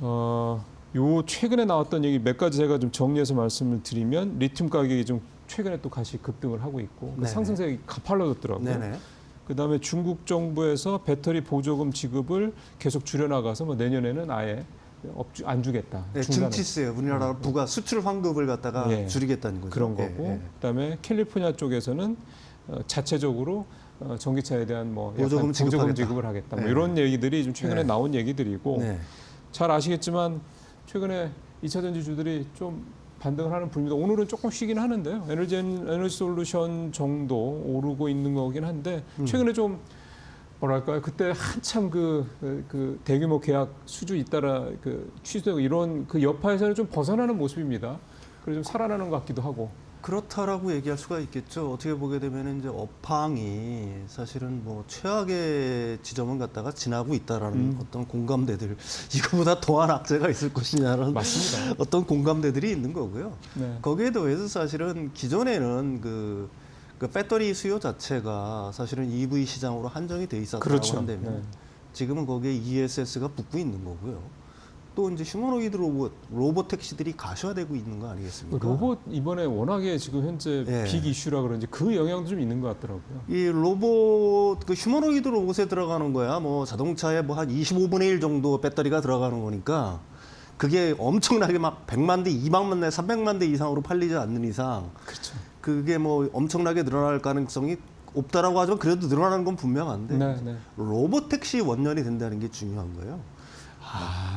요 최근에 나왔던 얘기 몇 가지 제가 좀 정리해서 말씀을 드리면 리튬 가격이 좀 최근에 또 다시 급등을 하고 있고 그 상승세가 가팔라졌더라고요. 네네. 그다음에 중국 정부에서 배터리 보조금 지급을 계속 줄여나가서 뭐 내년에는 아예 안 주겠다. 네, 증치세 우리나라 부가 수출 환급을 갖다가 예, 줄이겠다는 거죠. 그런 거고 예, 예. 그다음에 캘리포니아 쪽에서는 자체적으로 전기차에 대한 뭐 보조금 지급을 하겠다. 뭐 네. 이런 얘기들이 좀 최근에 네. 나온 얘기들이고 네. 잘 아시겠지만 최근에 2차 전지주들이 좀 반등을 하는 분위기다. 오늘은 조금 쉬긴 하는데요. 에너지 솔루션 정도 오르고 있는 거긴 한데 최근에 좀 뭐랄까요? 그때 한참 그 대규모 계약 수주 잇따라 그 취소되고 이런 그 여파에서는 좀 벗어나는 모습입니다. 그래서 좀 살아나는 것 같기도 하고. 그렇다라고 얘기할 수가 있겠죠. 어떻게 보게 되면 이제 업황이 사실은 뭐 최악의 지점을 갖다가 지나고 있다라는 어떤 공감대들, 이거보다 더한 악재가 있을 것이냐는 맞습니다. 어떤 공감대들이 있는 거고요. 네. 거기에 더해서 사실은 기존에는 그 배터리 수요 자체가 사실은 EV 시장으로 한정이 돼 있었다고 그렇죠. 한다면 네. 지금은 거기에 ESS가 붙고 있는 거고요. 또 이제 휴머노이드 로봇 택시들이 가셔화되고 있는 거 아니겠습니까? 로봇 이번에 워낙에 지금 현재 예. 빅 이슈라 그런지 그 영향도 좀 있는 것 같더라고요. 이 로봇, 그 휴머노이드 로봇에 들어가는 거야. 뭐 자동차에 뭐 한 25분의 1 정도 배터리가 들어가는 거니까 그게 엄청나게 막 100만 대, 200만 대, 300만 대 이상으로 팔리지 않는 이상 그렇죠. 그게 뭐 엄청나게 늘어날 가능성이 없다라고 하지만 그래도 늘어나는 건 분명한데 네. 로봇 택시 원년이 된다는 게 중요한 거예요.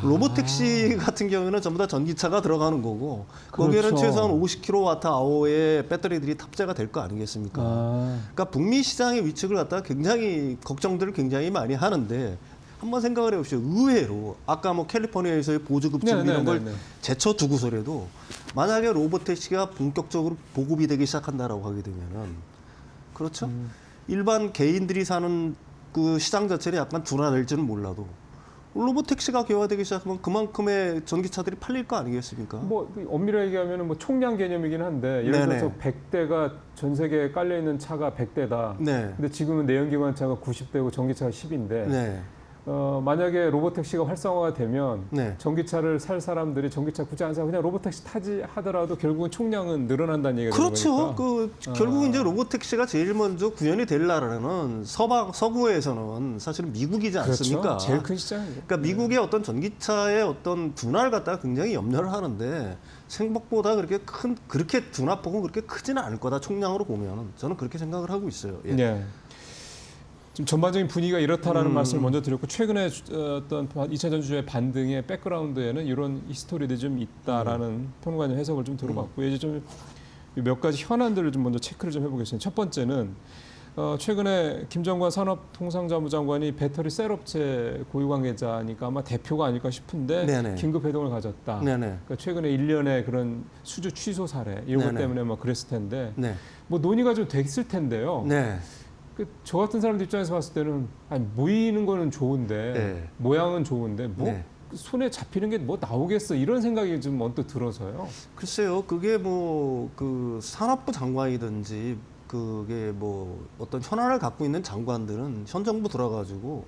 로봇 택시 같은 경우에는 전부 다 전기차가 들어가는 거고 거기에는 그렇죠. 최소한 50kWh의 배터리들이 탑재가 될 거 아니겠습니까? 그러니까 북미 시장의 위축을 갖다가 굉장히 걱정들을 굉장히 많이 하는데 한번 생각을 해보십시오. 의외로 아까 뭐 캘리포니아에서의 보조금 지급 이런 걸 제쳐두고서라도 만약에 로봇 택시가 본격적으로 보급이 되기 시작한다라고 하게 되면은 그렇죠? 일반 개인들이 사는 그 시장 자체를 약간 둔화될지는 몰라도 로봇 택시가 개화되기 시작하면 그만큼의 전기차들이 팔릴 거 아니겠습니까? 뭐 엄밀하게 얘기하면 뭐 총량 개념이긴 한데 예를 들어서 100대가 전 세계에 깔려 있는 차가 100대다. 네. 근데 지금은 내연기관차가 90대고 전기차가 10인데 네. 만약에 로봇택시가 활성화가 되면 네. 전기차를 살 사람들이 전기차 굳이 안 사고 그냥 로봇택시 타지 하더라도 결국은 총량은 늘어난다는 얘기가 되는 그렇죠. 거니까. 결국 이제 로봇 택시가 제일 먼저 구현이 될 나라는 서구에서는 사실은 미국이지 않습니까? 그렇죠. 제일 큰 시장이죠. 그러니까 미국의 어떤 전기차의 어떤 둔화를 갖다가 굉장히 염려를 하는데 생각보다 그렇게 둔화폭은 그렇게 크지는 않을 거다. 총량으로 보면 저는 그렇게 생각을 하고 있어요. 예. 네. 좀 전반적인 분위기가 이렇다라는 말씀을 먼저 드렸고 최근에 어떤 2차 전지주의 반등의 백그라운드에는 이런 히스토리들이 좀 있다라는 평론가님 해석을 좀 들어봤고 이제 좀 몇 가지 현안들을 좀 먼저 체크를 좀 해보겠습니다. 첫 번째는 최근에 김정관 산업통상자부 장관이 배터리 셀업체 고유 관계자니까 아마 대표가 아닐까 싶은데 네네. 긴급 회동을 가졌다. 네네. 그러니까 최근에 일련의 그런 수주 취소 사례 이런 것 네네. 때문에 막 그랬을 텐데 네. 뭐 논의가 좀 됐을 텐데요. 네. 저 같은 사람들 입장에서 봤을 때는 아니, 모이는 거는 좋은데 네. 모양은 좋은데 뭐 네. 손에 잡히는 게 뭐 나오겠어 이런 생각이 좀 언뜻 들어서요. 글쎄요, 그게 뭐 그 산업부 장관이든지 그게 뭐 어떤 현안을 갖고 있는 장관들은 현 정부 들어가지고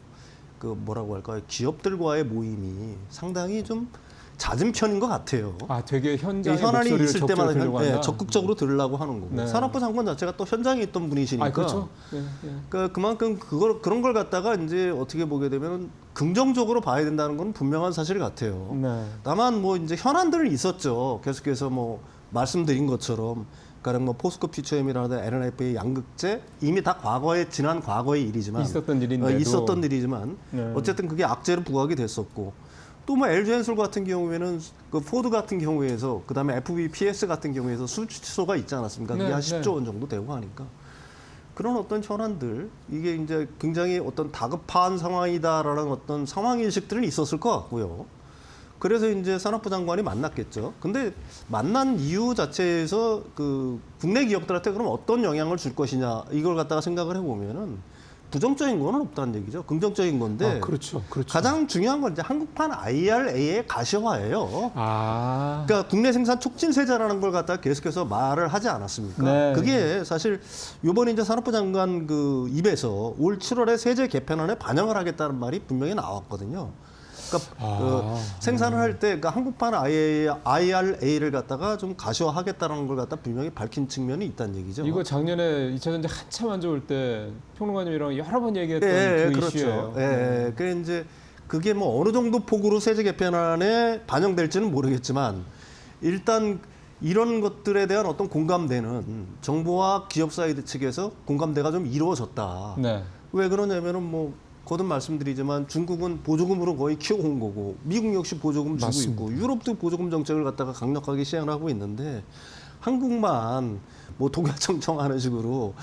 그 뭐라고 할까요, 기업들과의 모임이 상당히 좀 잦은 편인 것 같아요. 아, 되게 현장의 현안이 목소리를 있을 때마다 들으려고 한다. 적극적으로 들으려고 하는 거고 네. 산업부 장관 자체가 또 현장에 있던 분이시니까. 아, 그렇죠. 예. 그러니까 그만큼 그런 걸 갖다가 이제 어떻게 보게 되면 긍정적으로 봐야 된다는 건 분명한 사실 같아요. 네. 다만 뭐 이제 현안들은 있었죠. 계속해서 뭐 말씀드린 것처럼 가령 뭐 포스코 퓨처엠이라든가 LNF의 양극재 이미 다 지난 과거의 일이지만 있었던 일인데도. 네. 어쨌든 그게 악재로 부각이 됐었고. 또 뭐 LG엔솔 같은 경우에는 그 포드 같은 경우에서 그다음에 FBPS 같은 경우에서 수주 취소가 있지 않았습니까? 그게 한 10조 원 정도 되고 하니까 그런 어떤 현안들 이게 이제 굉장히 어떤 다급한 상황이다라는 어떤 상황 인식들은 있었을 것 같고요. 그래서 이제 산업부 장관이 만났겠죠. 근데 만난 이유 자체에서 그 국내 기업들한테 그럼 어떤 영향을 줄 것이냐 이걸 갖다가 생각을 해보면은. 부정적인 거는 없다는 얘기죠. 긍정적인 건데. 그렇죠. 가장 중요한 건 이제 한국판 IRA의 가시화예요. 그러니까 국내 생산 촉진세제라는 걸 갖다가 계속해서 말을 하지 않았습니까? 네. 그게 사실 이번에 이제 산업부 장관 그 입에서 올 7월에 세제 개편안에 반영을 하겠다는 말이 분명히 나왔거든요. 그러니까 생산을 할 때 그러니까 한국판 IRA를 갖다가 좀 가시화하겠다는 걸 갖다 분명히 밝힌 측면이 있다는 얘기죠. 이거 작년에 2차 전지 한참 안 좋을 때 평론가님이랑 여러 번 얘기했던 그 그렇죠. 이슈예요. 그래 이제 그게 뭐 어느 정도 폭으로 세제 개편안에 반영될지는 모르겠지만 일단 이런 것들에 대한 어떤 공감대는 정부와 기업 사이드 측에서 공감대가 좀 이루어졌다. 네. 왜 그러냐면은 뭐 거듭 말씀드리지만 중국은 보조금으로 거의 키워온 거고 미국 역시 보조금 주고 맞습니다. 있고 유럽도 보조금 정책을 갖다가 강력하게 시행을 하고 있는데 한국만 뭐 독야청청하는 식으로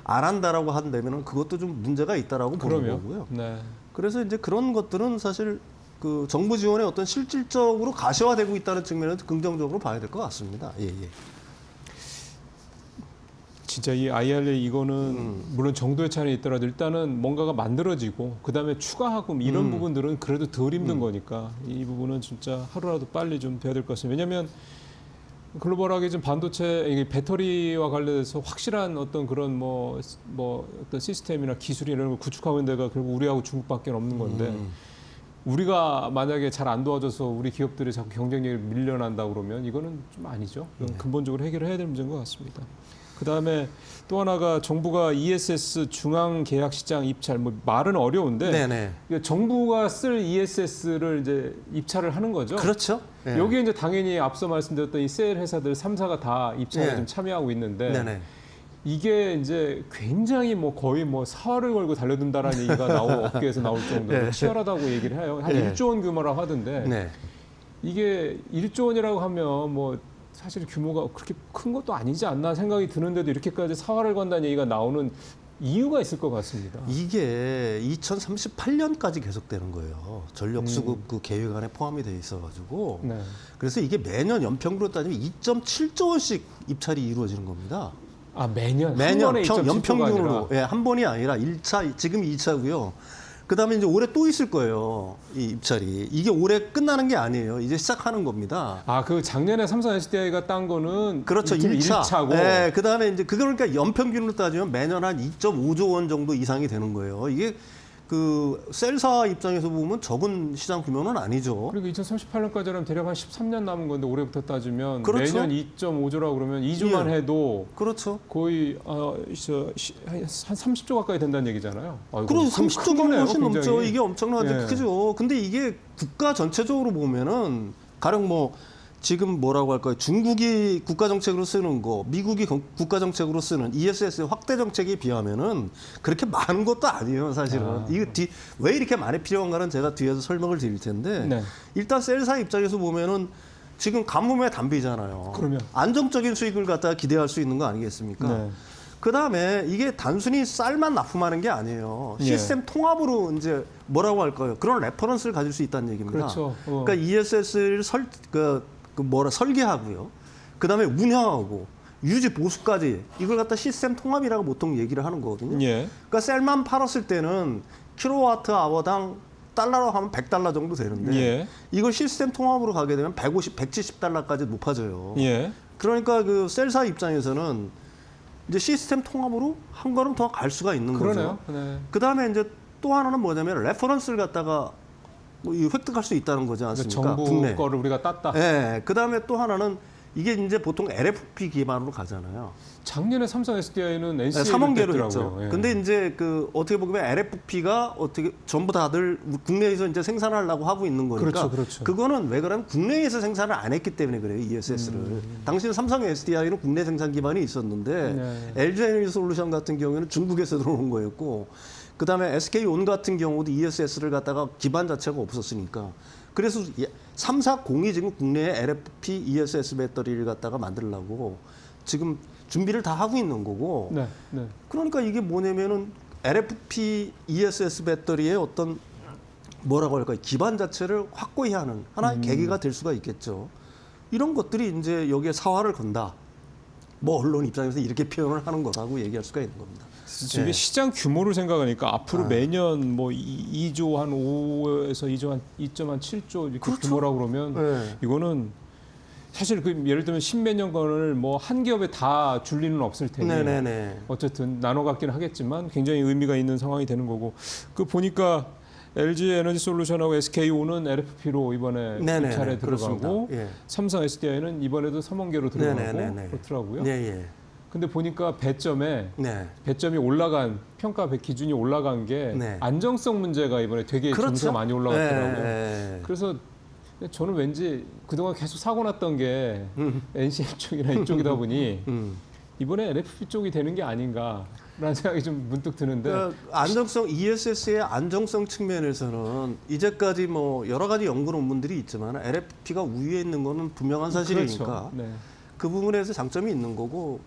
안 한다라고 한다면은 그것도 좀 문제가 있다라고 보는 그럼요. 거고요. 네. 그래서 이제 그런 것들은 사실 그 정부 지원의 어떤 실질적으로 가시화되고 있다는 측면에서 긍정적으로 봐야 될 것 같습니다. 예. 진짜 이 IRA 이거는 물론 정도의 차이는 있더라도 일단은 뭔가가 만들어지고 그다음에 추가 하금 이런 부분들은 그래도 덜 힘든 거니까 이 부분은 진짜 하루라도 빨리 좀 돼야 될 것 같습니다. 왜냐하면 글로벌하게 좀 반도체 이게 배터리와 관련해서 확실한 어떤 그런 뭐 어떤 시스템이나 기술이 이런 걸 구축하고 있는 데가 결국 우리하고 중국밖에 없는 건데 우리가 만약에 잘 안 도와줘서 우리 기업들이 자꾸 경쟁력이 밀려난다 그러면 이거는 좀 아니죠. 이건 근본적으로 해결을 해야 될 문제인 것 같습니다. 그다음에 또 하나가 정부가 ESS 중앙계약시장 입찰 뭐 말은 어려운데 네네. 정부가 쓸 ESS를 이제 입찰을 하는 거죠. 그렇죠. 예. 여기에 이제 당연히 앞서 말씀드렸던 이 셀 회사들 3사가 다 입찰에 네. 좀 참여하고 있는데 네네. 이게 이제 굉장히 뭐 거의 뭐 사활을 걸고 달려든다라는 얘기가 업계에서 나올 정도로 네. 치열하다고 얘기를 해요. 한 네. 1조 원 규모라고 하던데 네. 이게 1조 원이라고 하면 뭐 사실 규모가 그렇게 큰 것도 아니지 않나 생각이 드는데도 이렇게까지 사활을 건다는 얘기가 나오는 이유가 있을 것 같습니다. 이게 2038년까지 계속되는 거예요. 전력 수급 그 계획안에 포함이 돼 있어가지고 네. 그래서 이게 매년 연평균으로 따지면 2.7조 원씩 입찰이 이루어지는 겁니다. 아 매년 매년 한 번에 2.7조가 연평균으로 아니라. 한 번이 아니라 1차 지금 2차고요. 그다음에 이제 올해 또 있을 거예요. 이 입찰이 이게 올해 끝나는 게 아니에요. 이제 시작하는 겁니다. 아, 그 작년에 삼성 SDI가 딴 거는 그렇죠. 일종의 1차. 1차고. 네, 그다음에 이제 그러니까 연평균으로 따지면 매년 한 2.5조 원 정도 이상이 되는 거예요. 이게 그 셀사 입장에서 보면 적은 시장 규모는 아니죠. 그리고 2038년까지라면 대략 한 13년 남은 건데 올해부터 따지면 그렇죠. 매년 2.5조라고 그러면 2조만 해도 그렇죠. 거의 한 30조 가까이 된다는 얘기잖아요. 아이고, 그리고 큰 30조 규모 거네요, 훨씬 넘죠. 굉장히. 이게 엄청나게 예. 크죠. 근데 이게 국가 전체적으로 보면은 가령 뭐 지금 뭐라고 할까요? 중국이 국가 정책으로 쓰는 거, 미국이 국가 정책으로 쓰는 ESS 확대 정책에 비하면은 그렇게 많은 것도 아니에요, 사실은. 이거 왜 이렇게 많이 필요한가는 제가 뒤에서 설명을 드릴 텐데 네. 일단 셀사 입장에서 보면은 지금 가뭄에 담비잖아요. 그러면. 안정적인 수익을 갖다가 기대할 수 있는 거 아니겠습니까? 네. 그다음에 이게 단순히 쌀만 납품하는 게 아니에요. 시스템 통합으로 이제 뭐라고 할까요? 그런 레퍼런스를 가질 수 있다는 얘기입니다. 그렇죠. 그러니까 ESS를 설계하고요. 그다음에 운영하고 유지 보수까지 이걸 갖다 시스템 통합이라고 보통 얘기를 하는 거거든요. 예. 그러니까 셀만 팔았을 때는 킬로와트 아워당 달러로 하면 100달러 정도 되는데 예. 이걸 시스템 통합으로 가게 되면 150, 170달러까지 높아져요. 예. 그러니까 그 셀사 입장에서는 이제 시스템 통합으로 한 걸음 더 갈 수가 있는 그러네요. 거죠. 네. 그다음에 이제 또 하나는 뭐냐면 레퍼런스를 갖다가 뭐 획득할 수 있다는 거지 않습니까? 정부 국내. 거를 우리가 땄다. 네. 그다음에 또 하나는 이게 이제 보통 LFP 기반으로 가잖아요. 작년에 삼성 SDI는 네, NCA를 3원계로 했죠. 뺐더라고요. 예. 근데 이제 그 어떻게 보면 LFP가 어떻게 전부 다들 국내에서 이제 생산하려고 하고 있는 거니까. 그렇죠, 그렇죠. 그거는 왜 그러면 국내에서 생산을 안 했기 때문에 그래요. ESS를. 당시에 삼성 SDI는 국내 생산 기반이 있었는데 네. LG 에너지 솔루션 같은 경우에는 중국에서 들어온 거였고 그다음에 SK온 같은 경우도 ESS를 갖다가 기반 자체가 없었으니까. 그래서 340이 지금 국내에 LFP ESS 배터리를 갖다가 만들려고 지금 준비를 다 하고 있는 거고. 네. 네. 그러니까 이게 뭐냐면은 LFP ESS 배터리의 어떤 뭐라고 할까요? 기반 자체를 확고히 하는 하나의 계기가 될 수가 있겠죠. 이런 것들이 이제 여기에 사활을 건다. 뭐 언론 입장에서 이렇게 표현을 하는 거라고 얘기할 수가 있는 겁니다. 이게 네. 시장 규모를 생각하니까 앞으로 매년 뭐 2조 한 5에서 2조 한 2.7조 이렇게 그렇죠. 규모라고 그러면 네. 이거는 사실 그 예를 들면 십몇 년간을 뭐 한 기업에 다 줄 리는 없을 테니 네네네. 어쨌든 나눠 갖기는 하겠지만 굉장히 의미가 있는 상황이 되는 거고 그 보니까 LG 에너지 솔루션하고 SKO는 LFP로 이번에 네네네, 2차례 들어가고 그렇습니다. 예. 삼성 SDI는 이번에도 3원계로 들어가고 네네네네. 그렇더라고요. 네, 예. 근데 보니까 네. 배점이 올라간 평가 기준이 올라간 게 네. 안정성 문제가 이번에 되게 그렇죠. 점수가 많이 올라갔더라고요. 네. 그래서 저는 왠지 그동안 계속 사고 났던 게 NCM 쪽이나 이쪽이다 보니 이번에 LFP 쪽이 되는 게 아닌가라는 생각이 좀 문득 드는데 안정성 ESS의 안정성 측면에서는 이제까지 뭐 여러 가지 연구 논문들이 있지만 LFP가 우위에 있는 거는 분명한 사실이니까 그렇죠. 네. 그 부분에서 장점이 있는 거고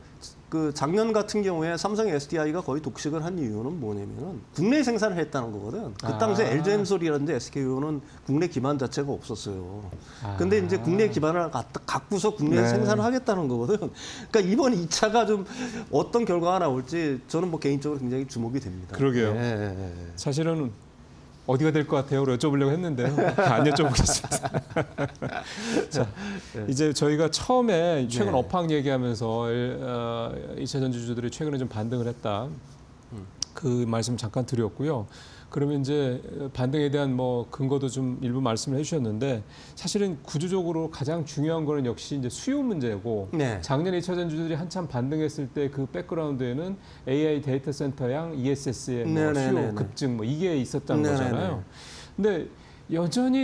그 작년 같은 경우에 삼성 SDI가 거의 독식을 한 이유는 뭐냐면은 국내 생산을 했다는 거거든. 그 당시에 LG엔솔이라든지 SKO는 국내 기반 자체가 없었어요. 근데 이제 국내 기반을 갖고서 국내에 네. 생산을 하겠다는 거거든. 그러니까 이번 2차가 좀 어떤 결과가 나올지 저는 뭐 개인적으로 굉장히 주목이 됩니다. 그러게요. 네. 사실은 어디가 될 것 같아요? 여쭤보려고 했는데요. 안 여쭤보겠습니다. 자, 이제 저희가 처음에 최근 네. 업황 얘기하면서 2차 전지주들이 최근에 좀 반등을 했다. 그 말씀 잠깐 드렸고요. 그러면 이제 반등에 대한 뭐 근거도 좀 일부 말씀을 해주셨는데 사실은 구조적으로 가장 중요한 거는 역시 이제 수요 문제고 네. 작년 2차 전지주들이 한참 반등했을 때 그 백그라운드에는 AI 데이터 센터양 ESS의 뭐 네네네네. 수요 급증 뭐 이게 있었다는 네네네. 거잖아요. 근데 여전히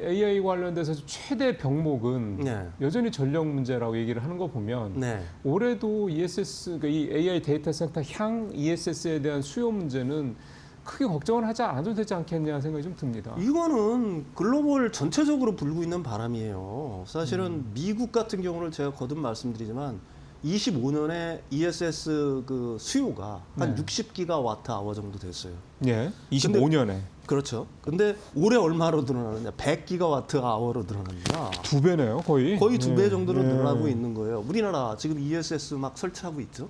AI 관련돼서 최대 병목은 네. 여전히 전력 문제라고 얘기를 하는 거 보면 네. 올해도 ESS, 그러니까 이 AI 데이터 센터 향 ESS에 대한 수요 문제는 크게 걱정을 하지 않아도 되지 않겠냐 생각이 좀 듭니다. 이거는 글로벌 전체적으로 불고 있는 바람이에요. 사실은 미국 같은 경우를 제가 거듭 말씀드리지만 25년에 ESS 그 수요가 한 네. 60기가와트 아워 정도 됐어요. 예, 25년에 그렇죠. 근데 올해 얼마로 늘어나느냐? 100기가와트 아워로 늘어납니다. 2배네요, 거의. 거의 2배 예, 정도로 예. 늘어나고 있는 거예요. 우리나라 지금 ESS 막 설치하고 있죠.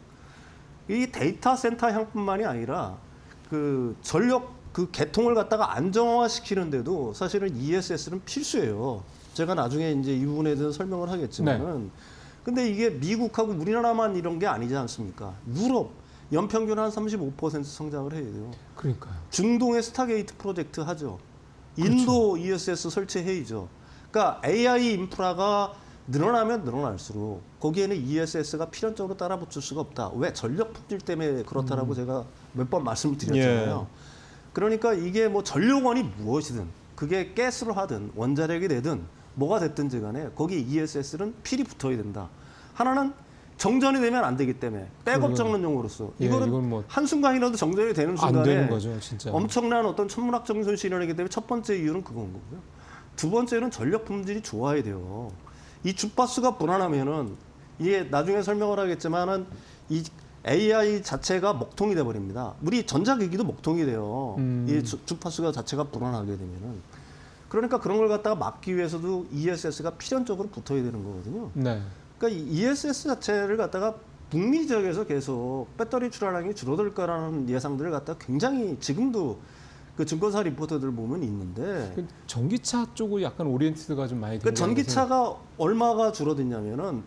이 데이터 센터 향뿐만이 아니라 그 전력 그 개통을 갖다가 안정화시키는데도 사실은 ESS는 필수예요. 제가 나중에 이제 이 부분에 대해서 설명을 하겠지만은 근데 이게 미국하고 우리나라만 이런 게 아니지 않습니까? 유럽 연평균 한 35% 성장을 해야 돼요. 그러니까요. 중동의 스타게이트 프로젝트 하죠. 인도 ESS 설치해야죠. 그러니까 AI 인프라가 늘어나면 늘어날수록 거기에는 ESS가 필연적으로 따라붙을 수가 없다. 왜? 전력 품질 때문에 그렇다라고 제가 몇 번 말씀을 드렸잖아요. 그러니까 이게 뭐 전력원이 무엇이든 그게 가스로 하든 원자력이 되든 뭐가 됐든지 간에 거기 ESS는 필히 붙어야 된다. 하나는 정전이 되면 안 되기 때문에 백업 전원용으로서 예, 이거는 이건 뭐 한순간이라도 정전이 되는 안 순간에 되는 거죠, 진짜. 엄청난 어떤 천문학적인 손실이 일어나기 때문에 첫 번째 이유는 그건 거고요. 두 번째는 전력 품질이 좋아야 돼요. 이 주파수가 불안하면은 이게 나중에 설명을 하겠지만은 이 AI 자체가 먹통이 돼 버립니다. 우리 전자기기도 먹통이 돼요. 이 주파수가 자체가 불안하게 되면은. 그러니까 그런 걸 갖다가 막기 위해서도 ESS가 필연적으로 붙어야 되는 거거든요. 네. 그러니까 이 ESS 자체를 갖다가 북미 지역에서 계속 배터리 출하량이 줄어들 거라는 예상들을 갖다가 굉장히 지금도 그 증권사 리포터들 보면 있는데 그 전기차 쪽으로 약간 오리엔티드가 좀 많이 그 되는 전기차가 얼마가 줄어들냐면은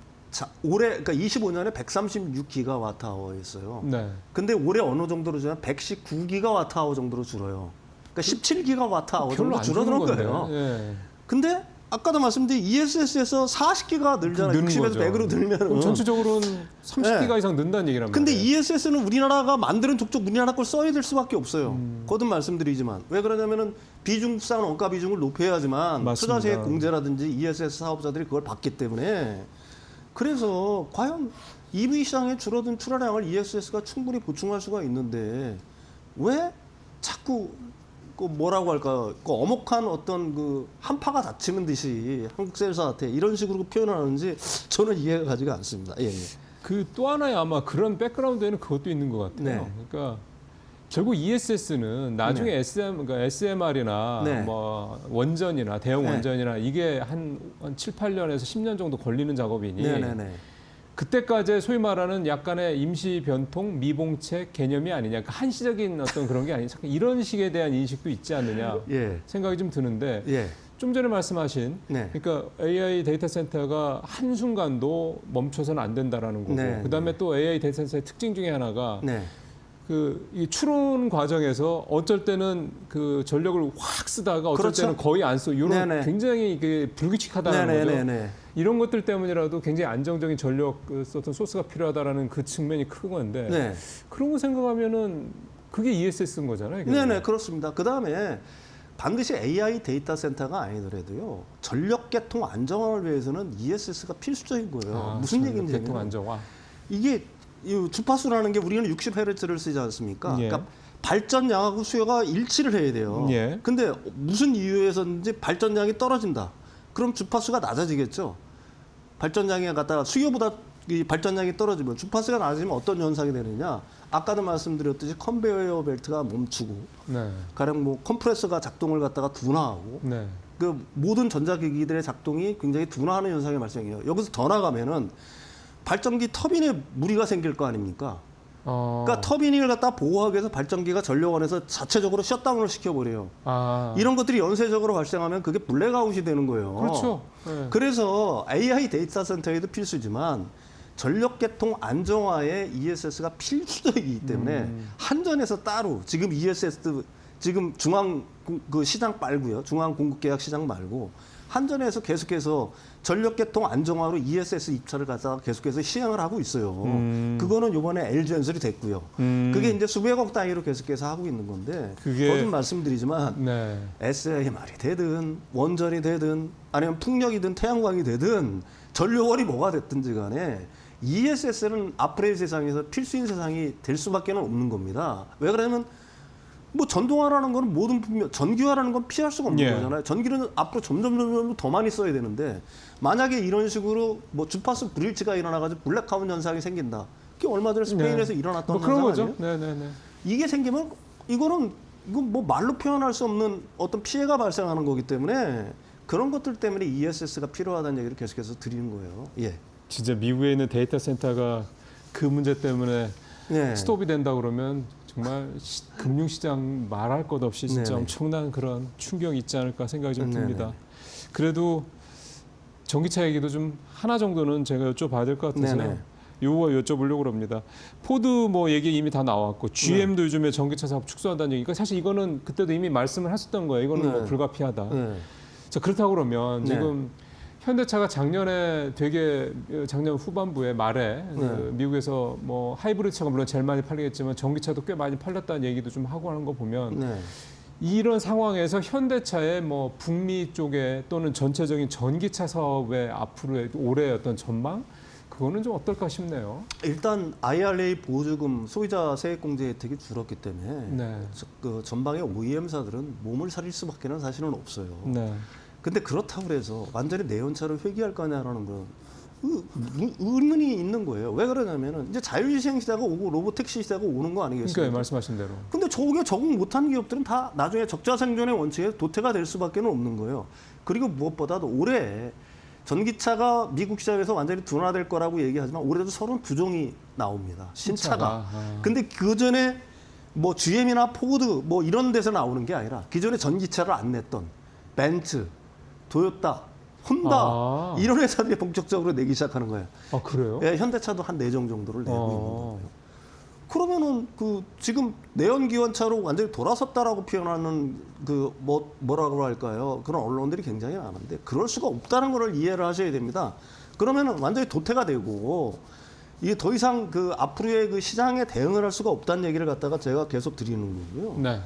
올해 그러니까 25년에 136기가와트 아워였어요. 네. 근데 올해 어느 정도로 줄어요? 119기가와트 아워 정도로 줄어요. 그러니까 17기가와트 아워 별로 정도 안 줄어드는 주는 거예요. 건데. 예. 근데 아까도 말씀드린 ESS에서 40기가 늘잖아요. 느는 60에서 거죠. 100으로 그럼 늘면은. 전체적으로는 30기가 네. 이상 는다는 얘기란 말이에요. 근데 ESS는 우리나라가 만드는 족족 우리나라 걸 써야 될 수밖에 없어요. 거듭 말씀드리지만 왜 그러냐면은 비중산 원가 비중을 높여야지만 맞습니다. 투자세액 공제라든지 ESS 사업자들이 그걸 받기 때문에 그래서 과연 EV 시장에 줄어든 출하량을 ESS가 충분히 보충할 수가 있는데 왜 자꾸 그 뭐라고 할까 그 엄혹한 어떤 그 한파가 닥치는 듯이 한국셀사한테 이런 식으로 표현을 하는지 저는 이해가 가지가 않습니다. 예, 예. 그 또 하나의 아마 그런 백그라운드에는 그것도 있는 것 같아요. 네. 그러니까 결국 ESS는 나중에 그러니까 SMR이나 네. 뭐 원전이나 대형 네. 원전이나 이게 한 7, 8년에서 10년 정도 걸리는 작업이니 네네네. 그때까지 소위 말하는 약간의 임시 변통, 미봉책 개념이 아니냐. 그러니까 한시적인 어떤 그런 게 아니냐. 이런 식에 대한 인식도 있지 않느냐 예. 생각이 좀 드는데 예. 좀 전에 말씀하신 네. 그러니까 AI 데이터 센터가 한순간도 멈춰서는 안 된다라는 거고 네, 그다음에 또 AI 데이터 센터의 특징 중에 하나가 네. 이 추론 과정에서 어쩔 때는 그 전력을 확 쓰다가 어쩔 그렇죠. 때는 거의 안 써. 이런 네네. 굉장히 이게 불규칙하다는 거죠. 네네네. 이런 것들 때문이라도 굉장히 안정적인 전력 어떤 소스가 필요하다라는 그 측면이 큰 건데 네. 그런 거 생각하면은 그게 ESS인 거잖아요. 네네 그렇습니다. 그 다음에 반드시 AI 데이터 센터가 아니더라도요 전력 개통 안정화를 위해서는 ESS가 필수적인 거예요. 무슨 얘기인지 대통 안정화. 이게 이 주파수라는 게 우리는 60Hz를 쓰지 않습니까? 예. 그러니까 발전량하고 수요가 일치를 해야 돼요. 예. 근데 무슨 이유에서인지 발전량이 떨어진다. 그럼 주파수가 낮아지겠죠. 발전량이 갖다가 수요보다 이 발전량이 떨어지면 주파수가 낮아지면 어떤 현상이 되느냐? 아까도 말씀드렸듯이 컨베이어 벨트가 멈추고 네. 가령 뭐 컴프레서가 작동을 갖다가 둔화하고 네. 그 모든 전자기기들의 작동이 굉장히 둔화하는 현상이 발생해요. 여기서 더 나가면은 발전기 터빈에 무리가 생길 거 아닙니까? 그러니까 터빈을 갖다 보호하기 위해서 발전기가 전력원에서 자체적으로 셧다운을 시켜버려요. 이런 것들이 연쇄적으로 발생하면 그게 블랙아웃이 되는 거예요. 그렇죠. 네. 그래서 AI 데이터 센터에도 필수지만 전력 개통 안정화에 ESS가 필수적이기 때문에 한전에서 따로 지금 ESS 지금 중앙 그 시장 말고요. 중앙 공급 계약 시장 말고 한전에서 계속해서 전력 개통 안정화로 ESS 입찰을 갖다가 계속해서 시행을 하고 있어요. 그거는 이번에 LG엔솔이 됐고요. 그게 이제 수백억 단위로 계속해서 하고 있는 건데 거듭 말씀드리지만 네. SMR이 되든 원전이 되든 아니면 풍력이든 태양광이 되든 전력원이 뭐가 됐든지 간에 ESS는 앞으로의 세상에서 필수인 세상이 될 수밖에 없는 겁니다. 왜 그러냐면 뭐 전동화라는 거는 모든 분명 전기화라는 건 피할 수가 없는 예. 거잖아요. 전기는 앞으로 점점 더 많이 써야 되는데 만약에 이런 식으로 뭐 주파수 불일치가 일어나가지고 블랙아웃 현상이 생긴다. 그게 얼마 전에 스페인에서 네. 일어났던 뭐 그런 현상 거죠. 아니에요? 네네네. 이게 생기면 이건 뭐 말로 표현할 수 없는 어떤 피해가 발생하는 거기 때문에 그런 것들 때문에 ESS가 필요하다는 얘기를 계속해서 드리는 거예요. 예. 진짜 미국에 있는 데이터 센터가 그 문제 때문에 네. 스톱이 된다 그러면 정말 금융시장 말할 것 없이 진짜 네네. 엄청난 그런 충격이 있지 않을까 생각이 좀 듭니다. 네네. 그래도 전기차 얘기도 좀 하나 정도는 제가 여쭤봐야 될 것 같아서 네네. 요거 여쭤보려고 합니다. 포드 뭐 얘기 이미 다 나왔고 GM도 요즘에 전기차 사업 축소한다는 얘기가 사실 이거는 그때도 이미 말씀을 하셨던 거예요. 이거는 뭐 네. 불가피하다. 네. 자 그렇다고 그러면 네. 지금 현대차가 작년에 되게 작년 후반부에 말에 그 미국에서 뭐 하이브리드 차가 물론 제일 많이 팔리겠지만 전기차도 꽤 많이 팔렸다는 얘기도 좀 하고 하는 거 보면 네. 이런 상황에서 현대차의 뭐 북미 쪽에 또는 전체적인 전기차 사업의 앞으로의 올해 어떤 전망 그거는 좀 어떨까 싶네요. 일단 IRA 보조금 소비자 세액공제 혜택이 줄었기 때문에 네. 그 전방의 OEM사들은 몸을 사릴 수밖에는 사실은 없어요. 네. 근데 그렇다고 해서 완전히 내연차를 회귀할 거냐라는 건 의문이 있는 거예요. 왜 그러냐면은 이제 자율주행 시대가 오고 로보택시 시대가 오는 거 아니겠습니까? 그러니까 말씀하신 대로. 근데 저게 적응 못한 기업들은 다 나중에 적자 생존의 원칙에 도태가 될 수밖에 없는 거예요. 그리고 무엇보다도 올해 전기차가 미국 시장에서 완전히 둔화될 거라고 얘기하지만 올해도 32종이 나옵니다. 신차가. 근데 그 전에 뭐 GM이나 포드 뭐 이런 데서 나오는 게 아니라 기존에 전기차를 안 냈던 벤츠, 도요타, 혼다 이런 회사들이 본격적으로 내기 시작하는 거예요. 아 그래요? 예, 현대차도 한 4종 정도를 내고 있는 거고요. 그러면은 그 지금 내연기관차로 완전히 돌아섰다라고 표현하는 그 뭐라고 할까요? 그런 언론들이 굉장히 많은데 그럴 수가 없다는 걸 이해를 하셔야 됩니다. 그러면은 완전히 도태가 되고 이게 더 이상 그 앞으로의 그 시장에 대응을 할 수가 없다는 얘기를 갖다가 제가 계속 드리는 거고요. 네.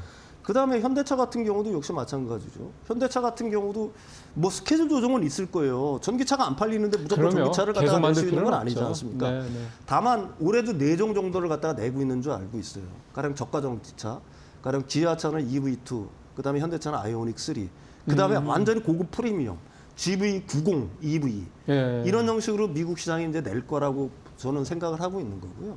그다음에 현대차 같은 경우도 역시 마찬가지죠. 현대차 같은 경우도 뭐 스케줄 조정은 있을 거예요. 전기차가 안 팔리는데 무조건 그럼요. 전기차를 갖다가 낼 수 있는 건 필요는 아니지 없죠. 않습니까? 네, 네. 다만 올해도 4종 정도를 갖다가 내고 있는 줄 알고 있어요. 가령 저가 전기차, 가령 기아차는 EV2, 그다음에 현대차는 아이오닉 3, 그다음에 완전히 고급 프리미엄 GV90 EV 예. 이런 형식으로 미국 시장에 이제 낼 거라고 저는 생각을 하고 있는 거고요.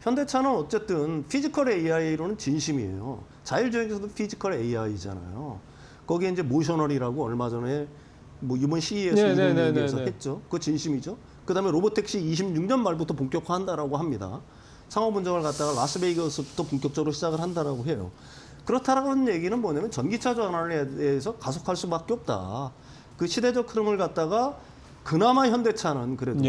현대차는 어쨌든 피지컬 AI로는 진심이에요. 자율주행에서도 피지컬 AI잖아요. 거기에 이제 모셔널이라고 얼마 전에 뭐 이번 CES 이벤트에서 했죠. 그거 진심이죠. 그다음에 로보택시 26년 말부터 본격화한다라고 합니다. 상호 분석을 갖다가 라스베이거스부터 본격적으로 시작을 한다라고 해요. 그렇다라는 얘기는 뭐냐면 전기차 전환에 대해서 가속할 수밖에 없다. 그 시대적 흐름을 갖다가 그나마 현대차는 그래도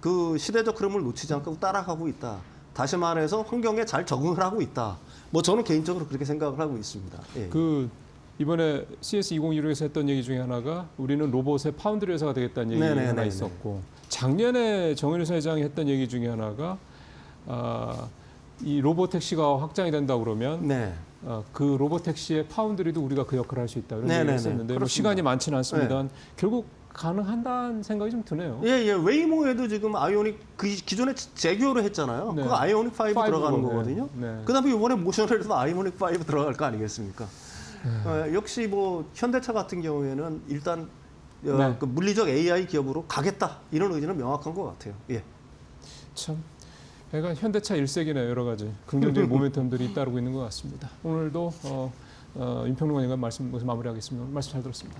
그 시대적 흐름을 놓치지 않고 따라가고 있다. 다시 말해서 환경에 잘 적응을 하고 있다. 뭐 저는 개인적으로 그렇게 생각을 하고 있습니다. 예. 그 이번에 CS2016에서 했던 얘기 중에 하나가 우리는 로봇의 파운드리 회사가 되겠다는 얘기 네네네네. 하나 있었고 작년에 정현우 사장이 했던 얘기 중에 하나가 이 로봇 택시가 확장이 된다 그러면 네. 그 로봇 택시의 파운드리도 우리가 그 역할을 할 수 있다 이런 네네네. 얘기를 했었는데 뭐 그렇습니다. 시간이 많지는 않습니다. 결국 가능한다는 생각이 좀 드네요. 예, 웨이모에도 지금 아이오닉 그 기존에 재규어를 했잖아요. 네. 그거 아이오닉 5 들어가는 네. 거거든요. 네. 그다음에 이번에 모셔널에도 아이오닉 5 들어갈 거 아니겠습니까? 역시 뭐 현대차 같은 경우에는 일단 네. 그 물리적 AI 기업으로 가겠다 이런 의지는 명확한 것 같아요. 예. 참, 애가 현대차 일색이네요. 여러 가지 긍정적인 모멘텀들이 따르고 있는 것 같습니다. 오늘도 윤평론 의원과 말씀 마무리하겠습니다. 말씀 잘 들었습니다.